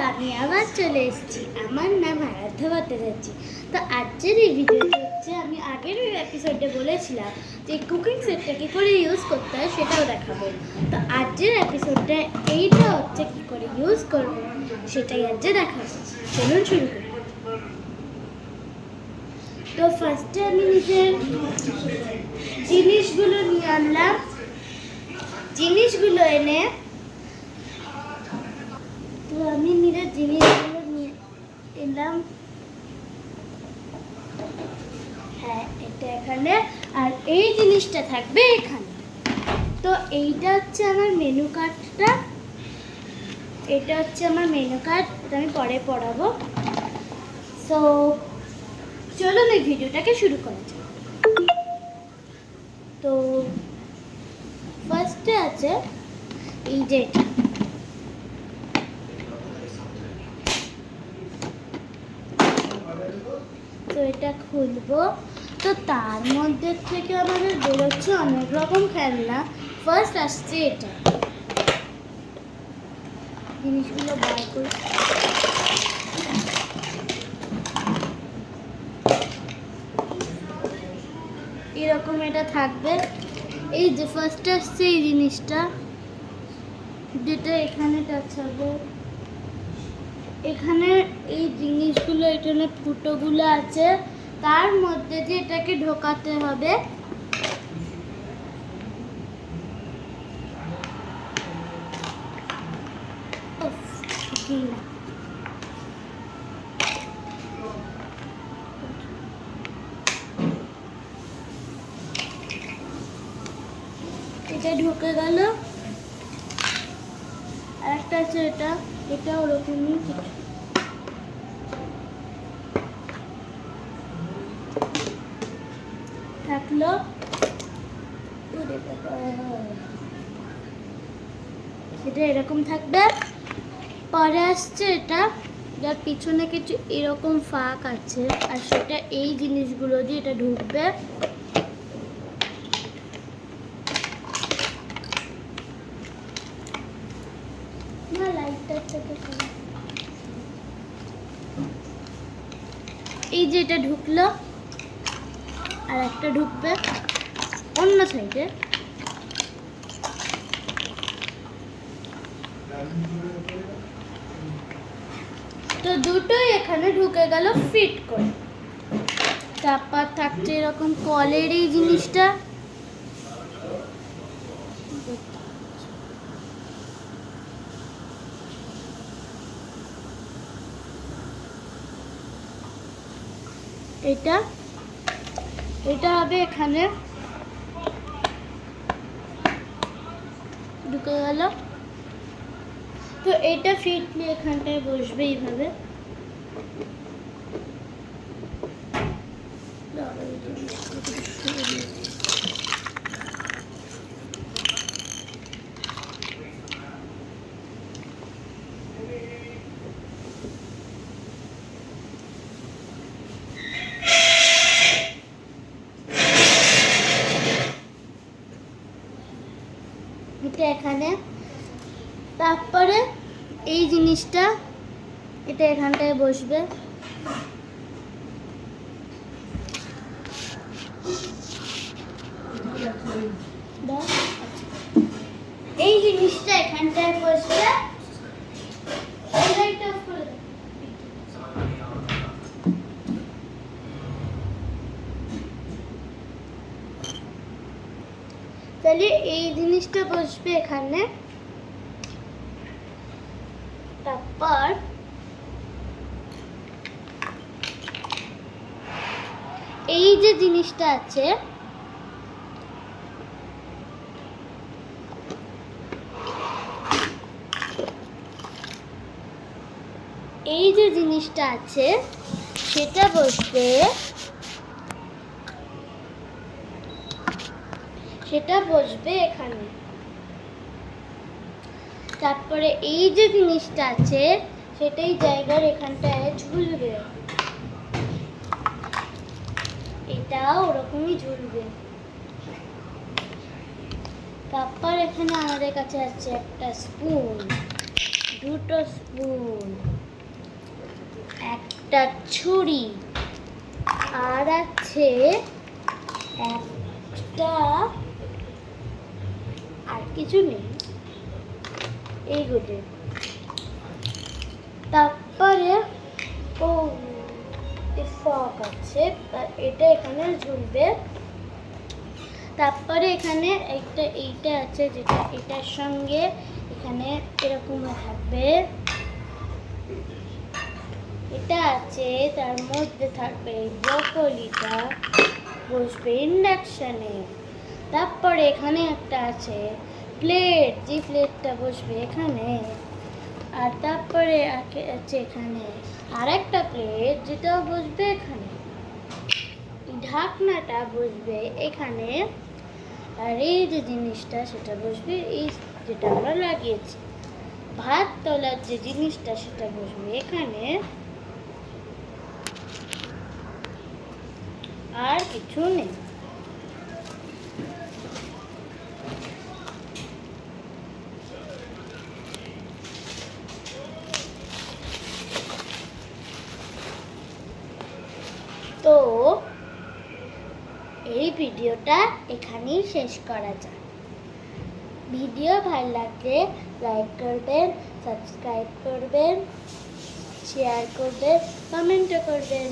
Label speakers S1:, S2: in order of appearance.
S1: আমি আবার চলে এসেছি। আমার নাম আরাধ্যা ভট্টাচার্য। তো আজকের এই ভিডিওটা হচ্ছে, আমি আগের এপিসোডে বলেছিলাম যে কুকিং সেটটা কী করে ইউজ করতে হয় সেটাও দেখাবো। তো আজকের এপিসোডটা এইটা হচ্ছে কী করে ইউজ করবো সেটাই আজকে দেখাবো। চলুন শুরু করি। তো ফার্স্টে আমি নিজের জিনিসগুলো নিয়ে আনলাম। জিনিসগুলো এনে তো আমি নিজের জিনিসগুলো নিয়ে এলাম। হ্যাঁ, এটা এখানে, আর এই জিনিসটা থাকবে এখানে। তো এইটা হচ্ছে আমার মেনু কার্ডটা। এটা হচ্ছে আমার মেনু কার্ড, এটা আমি পরে পড়াবো। সো চলুন এই ভিডিওটাকে শুরু করা যাক। তো ফার্স্টে আছে এই যে এটা। তো এটা খুলবো, তো তার মধ্যে থেকে আমাদের বেরোচ্ছে অনেক রকম খেলনা। ফার্স্ট আসছে এটা, জিনিসগুলো বার করে এরকম এটা থাকবে। এই যে ফার্স্ট আসছে এই জিনিসটা, যেটা এখানে টাচ হবে। এখানে এই জিনিসগুলো, এখানে ফুটোগুলো আছে, তার মধ্যে দিয়ে এটাকে ঢোকাতে হবে। এটা ঢুকে গেল। আর একটা আছে এটা, এটা ওরকমই থাকলো। এটা এরকম থাকবে। পরে আসছে এটা, যার পিছনে কিছু এরকম ফাঁক আছে, আর সেটা এই জিনিসগুলো দিয়ে এটা ঢুকবে। না, লাইটটা থেকে এই যে এটা ঢুকলো, আর একটা ঢুকবে অন্য সাইডে। তো দুটোই এখানে ঢুকে গেল ফিট করে। তারপর থাকছে এরকম কলের এই জিনিসটা, এটা এটা হবে এখানে ঢুকে গেল। তো এটা ফিটলি এখানটায় বসবে এইভাবে। এটা এখানে। তারপরে এই জিনিসটা, এটা এখানটায় বসবে। এই জিনিসটা এখানটায় বসবে। তাহলে এই জিনিসটা বসবে এখানে। তারপর এই যে জিনিসটা আছে, এই যে জিনিসটা আছে সেটা বসবে, সেটা বসবে এখানে। তারপরে এই যে জিনিসটা আছে সেটাই জায়গার এখানটায় ঝুলবে, এটা ওরকমই ঝুলবে। তারপর এখানে আমাদের কাছে আছে একটা স্পুন, দুটো স্পুন, একটা ছুরি, আর আছে একটা, আর কিছু নেই এইগুলো। তারপরে ও ফক আছে, এটা এখানে ঝুলবে। তারপরে এখানে এইটা আছে, যেটা এটার সঙ্গে এখানে এরকম থাকবে। এটা আছে, তার মধ্যে থাকবে ব্রকলিটা, বসবে ইন্ডাকশনে। তারপরে এখানে একটা আছে প্লেট, যে প্লেটটা বসবে এখানে। আর তারপরে আছে এখানে আর একটা প্লেট, যেটা বসবে এখানে। ঢাকনাটা বসবে এখানে, আর এই যে জিনিসটা সেটা বসবে এই যেটা আমরা লাগিয়েছি। ভাত তোলার যে জিনিসটা সেটা বসবে এখানে, আর কিছু নেই। তো এই ভিডিওটা এখানেই শেষ করা যায়। ভিডিও ভালো লাগলে লাইক করবেন, সাবস্ক্রাইব করবেন, শেয়ার করবেন, কমেন্টও করবেন।